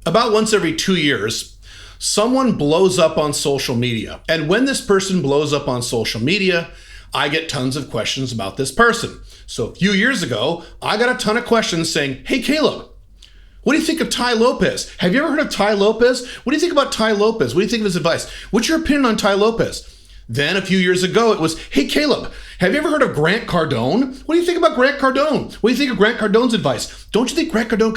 About once every 2 years, someone blows up on social media. And when this person blows up on social media, I get tons of questions about this person. So a few years ago, I got a ton of questions saying, hey, Caleb, what do you think of Tai Lopez? Have you ever heard of Tai Lopez? What do you think about Tai Lopez? What do you think of his advice? What's your opinion on Tai Lopez? Then a few years ago, it was, hey, Caleb, have you ever heard of Grant Cardone? What do you think about Grant Cardone? What do you think of Grant Cardone's advice? Don't you think Grant Cardone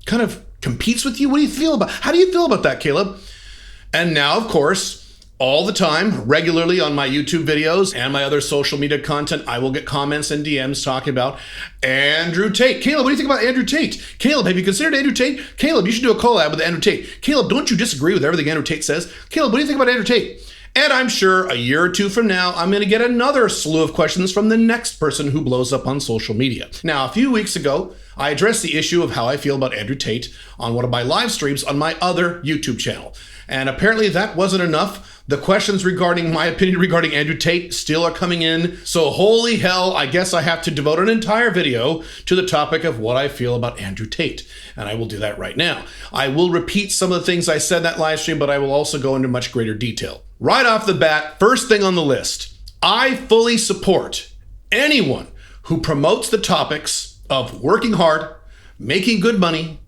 kind of competes with you? How do you feel about that, Caleb? And now, of course, all the time, regularly on my YouTube videos and my other social media content, I will get comments and DMs talking about Andrew Tate. Caleb, what do you think about Andrew Tate? Caleb, have you considered Andrew Tate? Caleb, you should do a collab with Andrew Tate. Caleb, don't you disagree with everything Andrew Tate says? Caleb, what do you think about Andrew Tate? And I'm sure a year or two from now, I'm going to get another slew of questions from the next person who blows up on social media. Now, a few weeks ago, I addressed the issue of how I feel about Andrew Tate on one of my live streams on my other YouTube channel. And apparently that wasn't enough. The questions regarding my opinion regarding Andrew Tate still are coming in. So holy hell, I guess I have to devote an entire video to the topic of what I feel about Andrew Tate. And I will do that right now. I will repeat some of the things I said in that live stream, but I will also go into much greater detail. Right off the bat, first thing on the list, I fully support anyone who promotes the topics of working hard, making good money,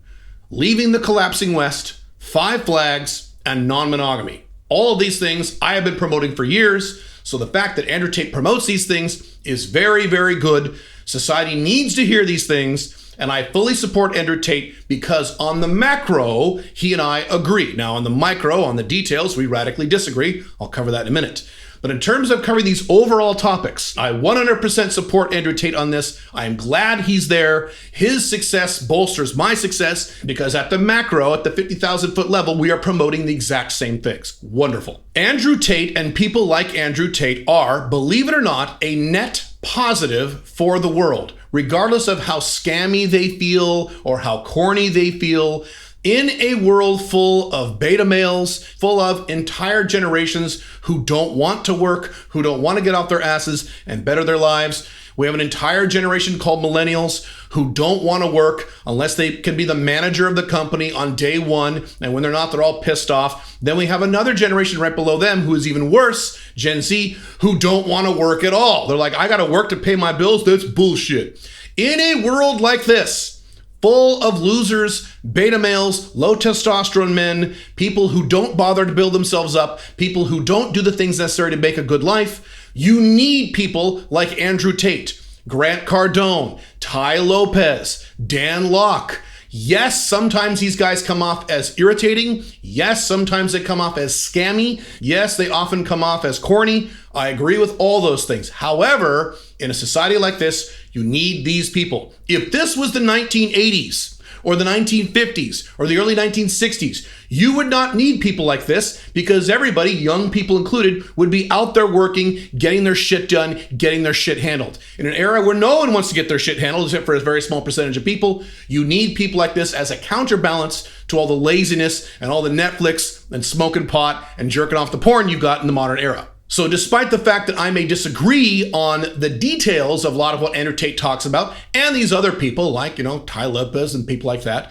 leaving the collapsing West, 5 flags, and non-monogamy. All of these things I have been promoting for years, so the fact that Andrew Tate promotes these things is very, very good. Society needs to hear these things, and I fully support Andrew Tate because on the macro, he and I agree. Now on the micro, on the details, we radically disagree. I'll cover that in a minute. But in terms of covering these overall topics, I 100% support Andrew Tate on this. I am glad he's there. His success bolsters my success because at the macro, at the 50,000 foot level, we are promoting the exact same things. Wonderful. Andrew Tate and people like Andrew Tate are, believe it or not, a net positive for the world, regardless of how scammy they feel or how corny they feel. In a world full of beta males, full of entire generations who don't want to work, who don't want to get off their asses and better their lives, we have an entire generation called millennials who don't want to work unless they can be the manager of the company on day one. And when they're not, they're all pissed off. Then we have another generation right below them who is even worse, Gen Z, who don't want to work at all. They're like, I got to work to pay my bills. That's bullshit. In a world like this, full of losers, beta males, low testosterone men, people who don't bother to build themselves up, people who don't do the things necessary to make a good life, you need people like Andrew Tate, Grant Cardone, Tai Lopez, Dan Lok. Yes, sometimes these guys come off as irritating. Yes, sometimes they come off as scammy. Yes, they often come off as corny. I agree with all those things. However, in a society like this, you need these people. If this was the 1980s or the 1950s or the early 1960s, you would not need people like this because everybody, young people included, would be out there working, getting their shit done, getting their shit handled. In an era where no one wants to get their shit handled, except for a very small percentage of people, you need people like this as a counterbalance to all the laziness and all the Netflix and smoking pot and jerking off the porn you've got in the modern era. So despite the fact that I may disagree on the details of a lot of what Andrew Tate talks about, and these other people like, Tai Lopez and people like that,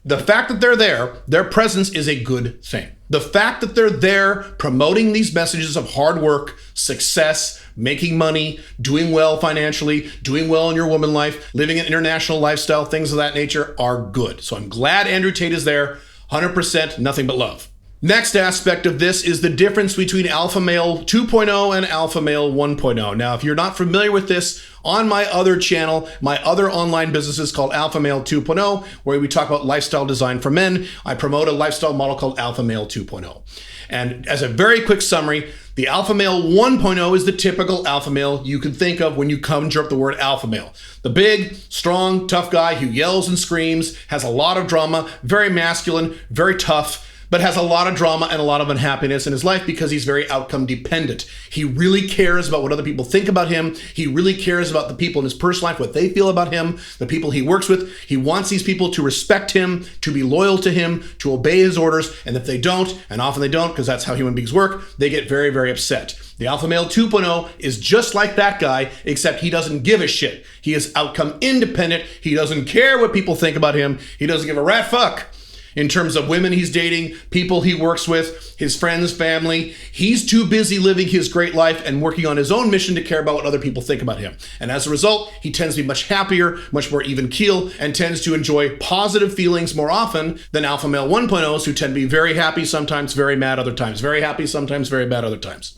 the fact that they're there, their presence is a good thing. The fact that they're there promoting these messages of hard work, success, making money, doing well financially, doing well in your woman life, living an international lifestyle, things of that nature are good. So I'm glad Andrew Tate is there, 100%, nothing but love. Next aspect of this is the difference between Alpha Male 2.0 and Alpha Male 1.0. Now, if you're not familiar with this, on my other channel, my other online business is called Alpha Male 2.0, where we talk about lifestyle design for men. I promote a lifestyle model called Alpha Male 2.0. And as a very quick summary, the Alpha Male 1.0 is the typical alpha male you can think of when you conjure up the word alpha male. The big, strong, tough guy who yells and screams, has a lot of drama, very masculine, very tough, but has a lot of drama and a lot of unhappiness in his life because he's very outcome dependent. He really cares about what other people think about him. He really cares about the people in his personal life, what they feel about him, the people he works with. He wants these people to respect him, to be loyal to him, to obey his orders. And if they don't, and often they don't because that's how human beings work, they get very, very upset. The Alpha Male 2.0 is just like that guy, except he doesn't give a shit. He is outcome independent. He doesn't care what people think about him. He doesn't give a rat fuck. In terms of women he's dating, people he works with, his friends, family, he's too busy living his great life and working on his own mission to care about what other people think about him. And as a result, he tends to be much happier, much more even keel, and tends to enjoy positive feelings more often than alpha male 1.0s who tend to be very happy, sometimes very mad other times, very happy, sometimes very bad other times.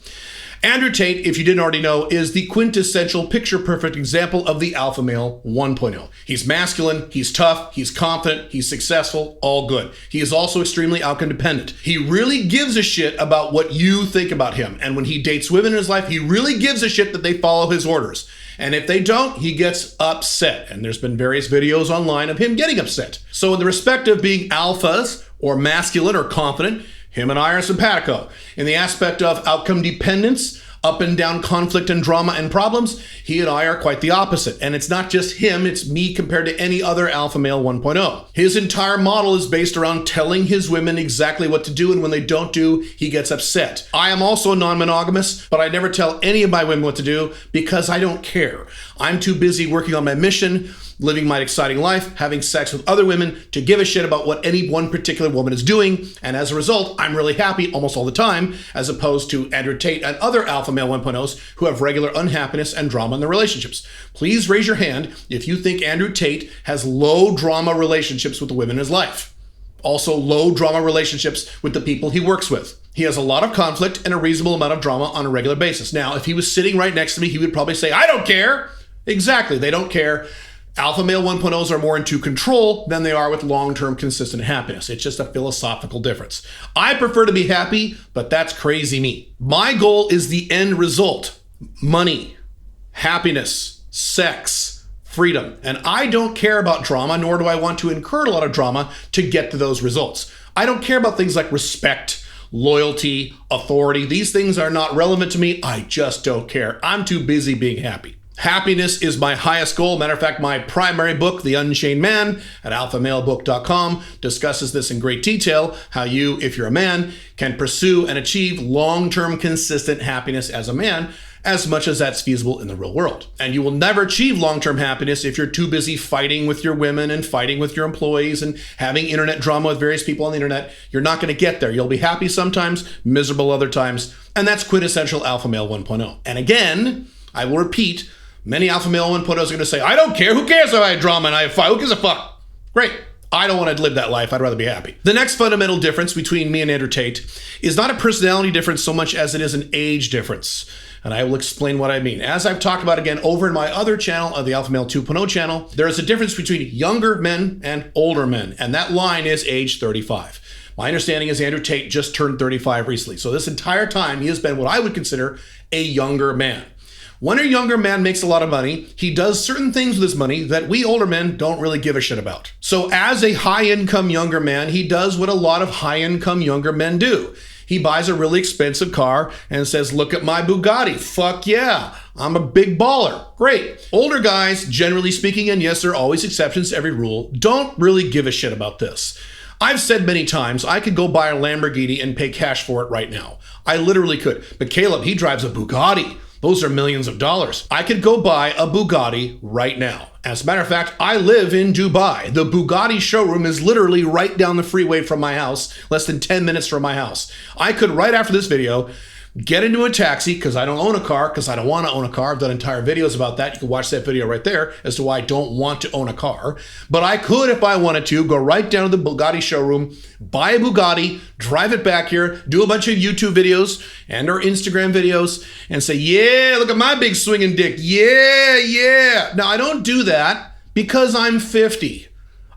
Andrew Tate, if you didn't already know, is the quintessential picture-perfect example of the alpha male 1.0. He's masculine, he's tough, he's confident, he's successful, all good. He is also extremely outcome dependent. He really gives a shit about what you think about him. And when he dates women in his life, he really gives a shit that they follow his orders. And if they don't, he gets upset. And there's been various videos online of him getting upset. So in the respect of being alphas, or masculine or confident, him and I are simpatico. In the aspect of outcome dependence, up and down conflict and drama and problems, he and I are quite the opposite. And it's not just him, it's me compared to any other alpha male 1.0. His entire model is based around telling his women exactly what to do, and when they don't do, he gets upset. I am also non-monogamous, but I never tell any of my women what to do because I don't care. I'm too busy working on my mission, living my exciting life, having sex with other women to give a shit about what any one particular woman is doing. And as a result, I'm really happy almost all the time, as opposed to Andrew Tate and other alpha male 1.0s who have regular unhappiness and drama in their relationships. Please raise your hand if you think Andrew Tate has low drama relationships with the women in his life. Also low drama relationships with the people he works with. He has a lot of conflict and a reasonable amount of drama on a regular basis. Now, if he was sitting right next to me, he would probably say, I don't care. Exactly, they don't care. Alpha male 1.0s are more into control than they are with long-term consistent happiness. It's just a philosophical difference. I prefer to be happy, but that's crazy me. My goal is the end result. Money, happiness, sex, freedom. And I don't care about drama, nor do I want to incur a lot of drama to get to those results. I don't care about things like respect, loyalty, authority. These things are not relevant to me. I just don't care. I'm too busy being happy. Happiness is my highest goal. Matter of fact, my primary book, The Unchained Man, at alphamalebook.com, discusses this in great detail, how you, if you're a man, can pursue and achieve long-term consistent happiness as a man, as much as that's feasible in the real world. And you will never achieve long-term happiness if you're too busy fighting with your women and fighting with your employees and having internet drama with various people on the internet. You're not going to get there. You'll be happy sometimes, miserable other times, and that's quintessential alpha male 1.0. And again, I will repeat, many alpha male 1.0s are going to say, I don't care. Who cares if I have drama and I have fight? Who gives a fuck? Great. I don't want to live that life. I'd rather be happy. The next fundamental difference between me and Andrew Tate is not a personality difference so much as it is an age difference. And I will explain what I mean. As I've talked about again over in my other channel, the Alpha Male 2.0 channel, there is a difference between younger men and older men. And that line is age 35. My understanding is Andrew Tate just turned 35 recently. So this entire time, he has been what I would consider a younger man. When a younger man makes a lot of money, he does certain things with his money that we older men don't really give a shit about. So as a high-income younger man, he does what a lot of high-income younger men do. He buys a really expensive car and says, look at my Bugatti. Fuck yeah, I'm a big baller. Great. Older guys, generally speaking, and yes, there are always exceptions to every rule, don't really give a shit about this. I've said many times, I could go buy a Lamborghini and pay cash for it right now. I literally could. But Caleb, he drives a Bugatti. Those are millions of dollars. I could go buy a Bugatti right now. As a matter of fact, I live in Dubai. The Bugatti showroom is literally right down the freeway from my house, less than 10 minutes from my house. I could, right after this video, get into a taxi, because I don't own a car, because I don't want to own a car. I've done entire videos about that. You can watch that video right there as to why I don't want to own a car. But I could, if I wanted to, go right down to the Bugatti showroom, buy a Bugatti, drive it back here, do a bunch of YouTube videos and or Instagram videos, and say, yeah, look at my big swinging dick. Yeah, yeah. Now, I don't do that because I'm 50.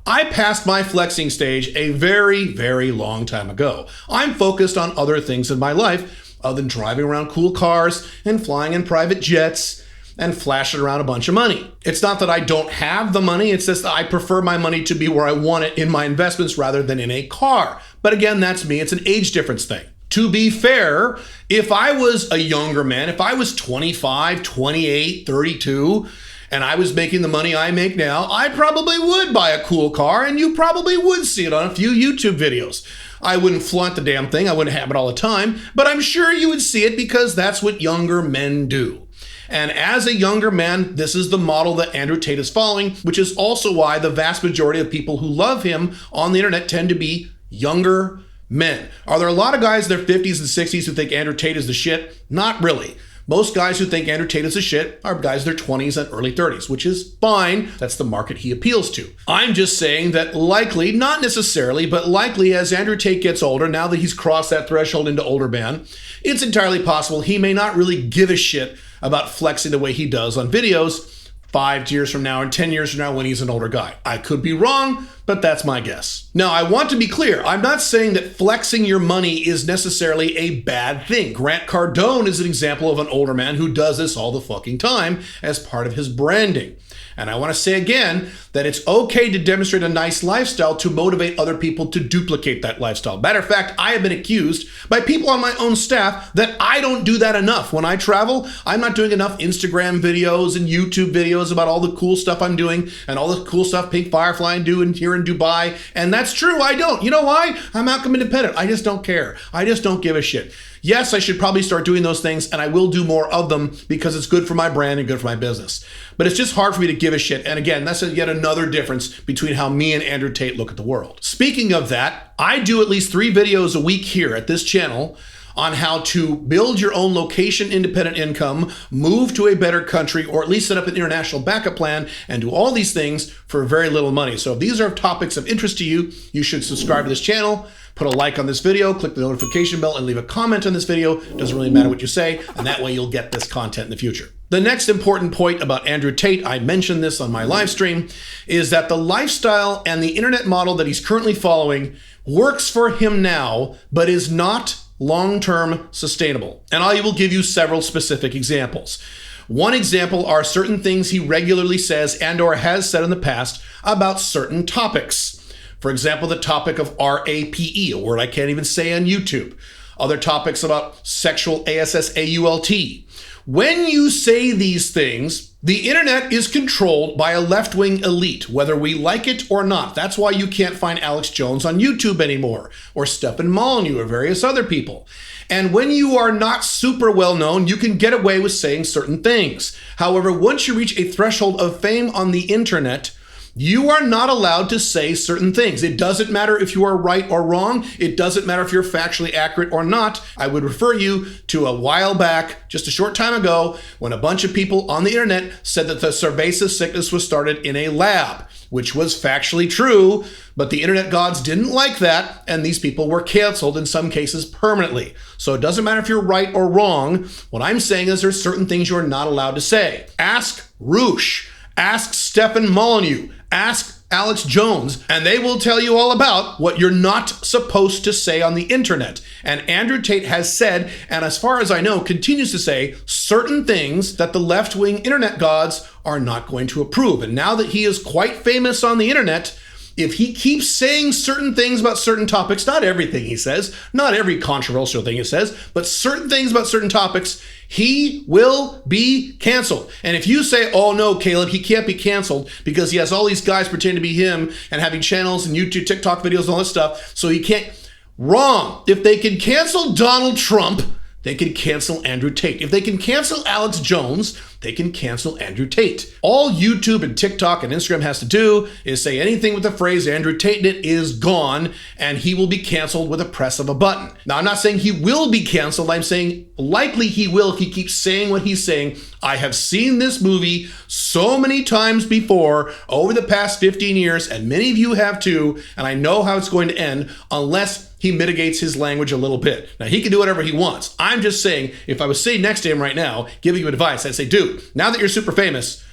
I passed my flexing stage a very, very long time ago. I'm focused on other things in my life, other than driving around cool cars and flying in private jets and flashing around a bunch of money. It's not that I don't have the money, it's just that I prefer my money to be where I want it in my investments rather than in a car. But again, that's me, it's an age difference thing. To be fair, if I was a younger man, if I was 25, 28, 32, and I was making the money I make now, I probably would buy a cool car, and you probably would see it on a few YouTube videos. I wouldn't flaunt the damn thing, I wouldn't have it all the time, but I'm sure you would see it because that's what younger men do. And as a younger man, this is the model that Andrew Tate is following, which is also why the vast majority of people who love him on the internet tend to be younger men. Are there a lot of guys in their 50s and 60s who think Andrew Tate is the shit? Not really. Most guys who think Andrew Tate is a shit are guys in their 20s and early 30s, which is fine. That's the market he appeals to. I'm just saying that likely, not necessarily, but likely as Andrew Tate gets older, now that he's crossed that threshold into older man, it's entirely possible he may not really give a shit about flexing the way he does on videos 5 years from now and 10 years from now when he's an older guy. I could be wrong, but that's my guess. Now, I want to be clear. I'm not saying that flexing your money is necessarily a bad thing. Grant Cardone is an example of an older man who does this all the fucking time as part of his branding. And I want to say again that it's okay to demonstrate a nice lifestyle to motivate other people to duplicate that lifestyle. Matter of fact, I have been accused by people on my own staff that I don't do that enough. When I travel, I'm not doing enough Instagram videos and YouTube videos about all the cool stuff I'm doing and all the cool stuff Pink Firefly and doing here in Dubai. And that's true, I don't. You know why? I'm outcome independent. I just don't care. I just don't give a shit. Yes, I should probably start doing those things, and I will do more of them because it's good for my brand and good for my business. But it's just hard for me to give a shit. And again, that's yet another difference between how me and Andrew Tate look at the world. Speaking of that, I do at least 3 videos a week here at this channel on how to build your own location-independent income, move to a better country, or at least set up an international backup plan, and do all these things for very little money. So if these are topics of interest to you, you should subscribe to this channel, put a like on this video, click the notification bell, and leave a comment on this video. It doesn't really matter what you say, and that way you'll get this content in the future. The next important point about Andrew Tate, I mentioned this on my live stream, is that the lifestyle and the internet model that he's currently following works for him now, but is not long-term sustainable. And I will give you several specific examples. One example are certain things he regularly says and or has said in the past about certain topics. For example, the topic of RAPE, a word I can't even say on YouTube. Other topics about sexual ASSAULT. When you say these things, the internet is controlled by a left-wing elite, whether we like it or not. That's why you can't find Alex Jones on YouTube anymore, or Stefan Molyneux, or various other people. And when you are not super well-known, you can get away with saying certain things. However, once you reach a threshold of fame on the internet, you are not allowed to say certain things. It doesn't matter if you are right or wrong. It doesn't matter if you're factually accurate or not. I would refer you to a while back, just a short time ago, when a bunch of people on the internet said that the cerveza sickness was started in a lab, which was factually true, but the internet gods didn't like that, and these people were canceled in some cases permanently. So it doesn't matter if you're right or wrong. What I'm saying is there's certain things you're not allowed to say. Ask Roosh. Ask Stefan Molyneux, ask Alex Jones, and they will tell you all about what you're not supposed to say on the internet. And Andrew Tate has said, and as far as I know, continues to say, certain things that the left-wing internet gods are not going to approve. And now that he is quite famous on the internet, if he keeps saying certain things about certain topics, not everything he says, not every controversial thing he says, but certain things about certain topics, he will be canceled. And if you say, oh no, Caleb, he can't be canceled because he has all these guys pretending to be him and having channels and YouTube, TikTok videos and all this stuff, so he can't. Wrong. If they can cancel Donald Trump, they can cancel Andrew Tate. If they can cancel Alex Jones, they can cancel Andrew Tate. All YouTube and TikTok and Instagram has to do is say anything with the phrase Andrew Tate in it is gone, and he will be canceled with a press of a button. Now, I'm not saying he will be canceled. I'm saying likely he will if he keeps saying what he's saying. I have seen this movie so many times before over the past 15 years, and many of you have too, and I know how it's going to end unless he mitigates his language a little bit. Now, he can do whatever he wants. I'm just saying, if I was sitting next to him right now, giving you advice, I'd say, dude, now that you're super famous,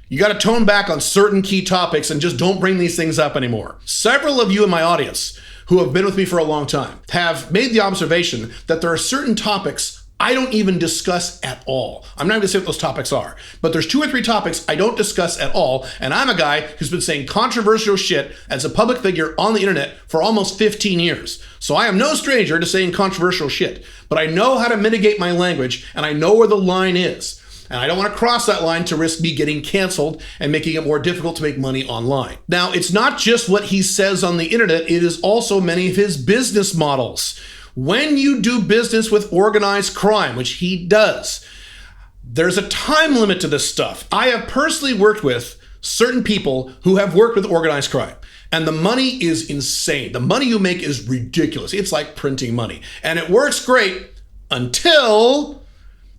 you got to tone back on certain key topics and just don't bring these things up anymore. Several of you in my audience who have been with me for a long time have made the observation that there are certain topics I don't even discuss at all. I'm not going to say what those topics are, but there's 2 or 3 topics I don't discuss at all, and I'm a guy who's been saying controversial shit as a public figure on the internet for almost 15 years. So I am no stranger to saying controversial shit, but I know how to mitigate my language, and I know where the line is. And I don't want to cross that line to risk me getting canceled and making it more difficult to make money online. Now, it's not just what he says on the internet, it is also many of his business models. When you do business with organized crime, which he does, There's a time limit to this stuff. I have personally worked with certain people who have worked with organized crime. And the money is insane. The money you make is ridiculous. It's like printing money. And it works great until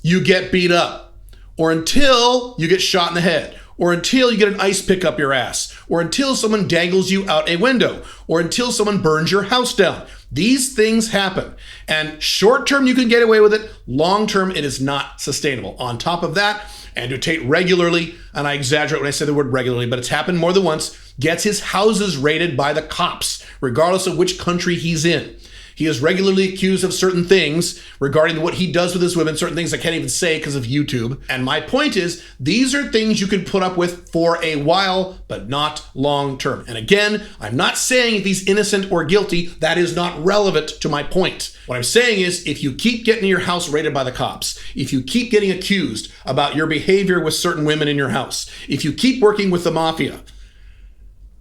you get beat up, or until you get shot in the head, or until you get an ice pick up your ass, or until someone dangles you out a window, or until someone burns your house down. These things happen. And short term, you can get away with it. Long term, it is not sustainable. On top of that, Andrew Tate regularly, and I exaggerate when I say the word regularly, but it's happened more than once, gets his houses raided by the cops, regardless of which country he's in. He is regularly accused of certain things regarding what he does with his women, certain things I can't even say because of YouTube. And my point is, these are things you can put up with for a while, but not long term. And again, I'm not saying if he's innocent or guilty, that is not relevant to my point. What I'm saying is, if you keep getting your house raided by the cops, if you keep getting accused about your behavior with certain women in your house, if you keep working with the mafia,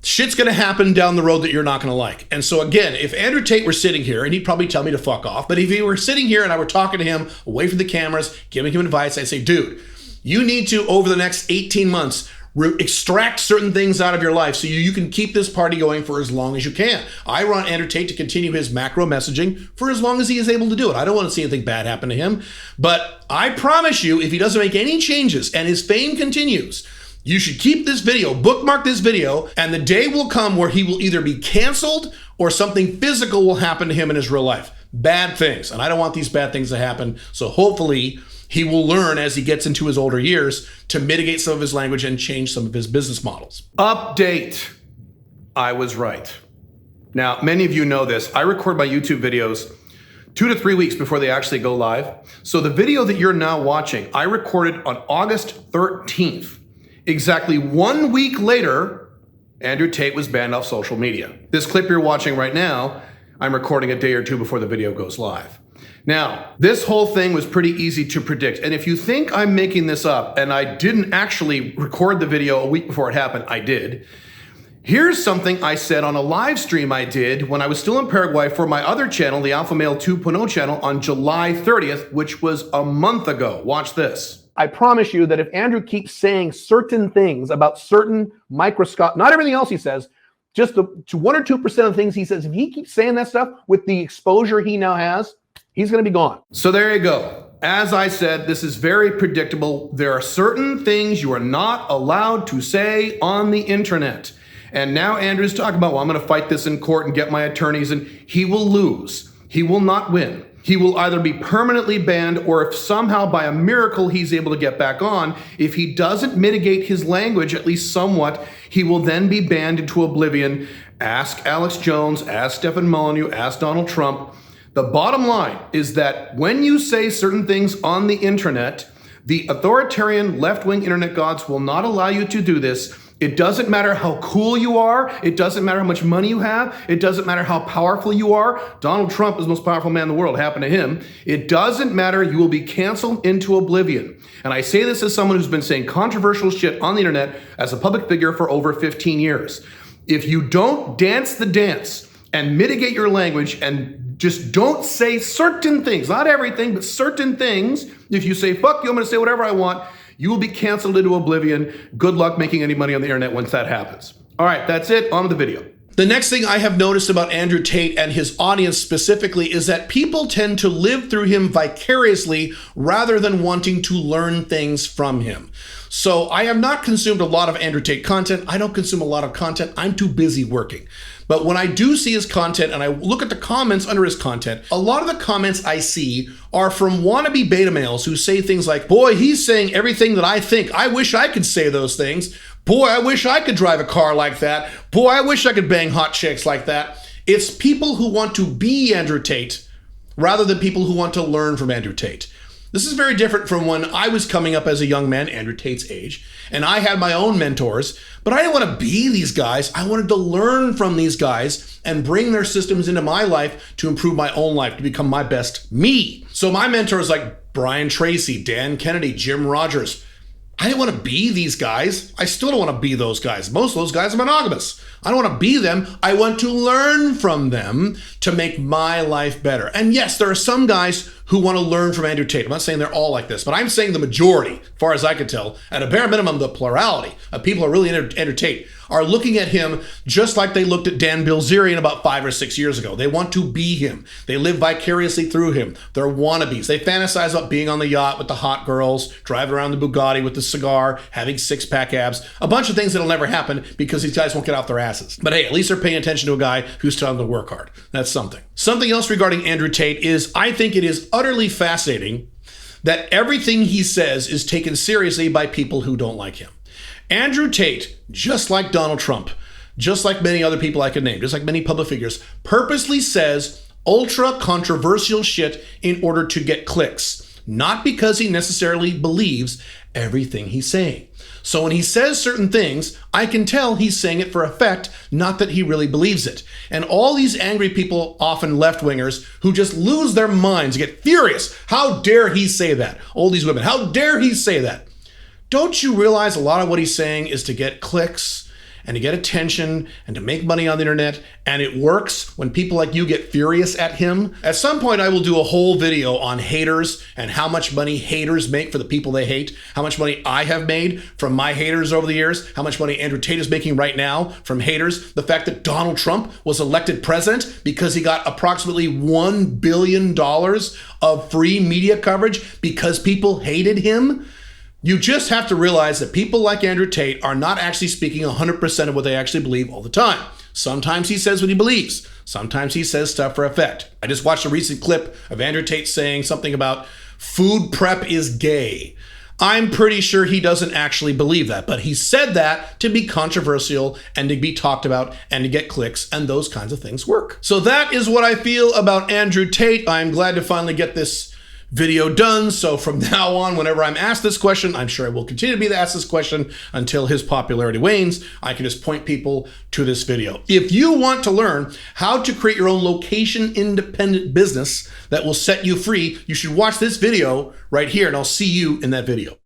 shit's going to happen down the road that you're not going to like. And so again, if Andrew Tate were sitting here, and he'd probably tell me to fuck off, but if he were sitting here and I were talking to him away from the cameras, giving him advice, I'd say, dude, you need to, over the next 18 months, extract certain things out of your life so you can keep this party going for as long as you can. I want Andrew Tate to continue his macro messaging for as long as he is able to do it. I don't want to see anything bad happen to him. But I promise you, if he doesn't make any changes and his fame continues, you should keep this video, bookmark this video, and the day will come where he will either be canceled or something physical will happen to him in his real life. Bad things. And I don't want these bad things to happen. So hopefully he will learn as he gets into his older years to mitigate some of his language and change some of his business models. Update. I was right. Now, many of you know this. I record my YouTube videos 2 to 3 weeks before they actually go live. So the video that you're now watching, I recorded on August 13th. Exactly 1 week later, Andrew Tate was banned off social media. This clip you're watching right now, I'm recording a day or two before the video goes live. Now, this whole thing was pretty easy to predict. And if you think I'm making this up, and I didn't actually record the video a week before it happened, I did. Here's something I said on a live stream I did when I was still in Paraguay for my other channel, the Alpha Male 2.0 channel, on July 30th, which was a month ago. Watch this. I promise you that if Andrew keeps saying certain things about certain not everything else he says, just the 1 or 2% of things he says, if he keeps saying that stuff with the exposure he now has, he's going to be gone. So there you go. As I said, this is very predictable. There are certain things you are not allowed to say on the internet. And now Andrew's talking about, well, I'm going to fight this in court and get my attorneys, and he will lose. He will not win. He will either be permanently banned, or if somehow by a miracle he's able to get back on, if he doesn't mitigate his language at least somewhat, he will then be banned into oblivion. Ask Alex Jones, ask Stefan Molyneux, ask Donald Trump. The bottom line is that when you say certain things on the internet, the authoritarian left-wing internet gods will not allow you to do this. It doesn't matter how cool you are. It doesn't matter how much money you have. It doesn't matter how powerful you are. Donald Trump is the most powerful man in the world. It happened to him. It doesn't matter. You will be canceled into oblivion. And I say this as someone who's been saying controversial shit on the internet as a public figure for over 15 years. If you don't dance the dance and mitigate your language and just don't say certain things, not everything, but certain things, if you say, fuck you, I'm going to say whatever I want, you will be canceled into oblivion. Good luck making any money on the internet once that happens. All right, that's it. On to the video. The next thing I have noticed about Andrew Tate and his audience specifically is that people tend to live through him vicariously rather than wanting to learn things from him. So I have not consumed a lot of Andrew Tate content. I don't consume a lot of content. I'm too busy working. But when I do see his content and I look at the comments under his content, a lot of the comments I see are from wannabe beta males who say things like, boy, he's saying everything that I think. I wish I could say those things. Boy, I wish I could drive a car like that. Boy, I wish I could bang hot chicks like that. It's people who want to be Andrew Tate rather than people who want to learn from Andrew Tate. This is very different from when I was coming up as a young man, Andrew Tate's age, and I had my own mentors, but I didn't want to be these guys. I wanted to learn from these guys and bring their systems into my life to improve my own life, to become my best me. So my mentors like Brian Tracy, Dan Kennedy, Jim Rogers, I didn't want to be these guys. I still don't want to be those guys. Most of those guys are monogamous. I don't want to be them. I want to learn from them to make my life better. And yes, there are some guys who want to learn from Andrew Tate. I'm not saying they're all like this, but I'm saying the majority, as far as I can tell, at a bare minimum, the plurality of people who are really into Andrew Tate are looking at him just like they looked at Dan Bilzerian about 5 or 6 years ago. They want to be him. They live vicariously through him. They're wannabes. They fantasize about being on the yacht with the hot girls, driving around the Bugatti with the cigar, having six-pack abs, a bunch of things that'll never happen because these guys won't get off their asses. But hey, at least they're paying attention to a guy who's telling them to work hard. That's something. Something else regarding Andrew Tate is I think it is utterly fascinating that everything he says is taken seriously by people who don't like him. Andrew Tate, just like Donald Trump, just like many other people I could name, just like many public figures, purposely says ultra controversial shit in order to get clicks, not because he necessarily believes everything he's saying. So when he says certain things, I can tell he's saying it for effect, not that he really believes it. And all these angry people, often left-wingers, who just lose their minds, get furious. How dare he say that? All these women, how dare he say that? Don't you realize a lot of what he's saying is to get clicks and to get attention and to make money on the internet, and it works when people like you get furious at him? At some point, I will do a whole video on haters and how much money haters make for the people they hate, how much money I have made from my haters over the years, how much money Andrew Tate is making right now from haters, the fact that Donald Trump was elected president because he got approximately $1 billion of free media coverage because people hated him. You just have to realize that people like Andrew Tate are not actually speaking 100% of what they actually believe all the time. Sometimes he says what he believes. Sometimes he says stuff for effect. I just watched a recent clip of Andrew Tate saying something about food prep is gay. I'm pretty sure he doesn't actually believe that, but he said that to be controversial and to be talked about and to get clicks, and those kinds of things work. So that is what I feel about Andrew Tate. I'm glad to finally get this video done. So from now on, whenever I'm asked this question, I'm sure I will continue to be asked this question until his popularity wanes. I can just point people to this video. If you want to learn how to create your own location-independent business that will set you free, you should watch this video right here, and I'll see you in that video.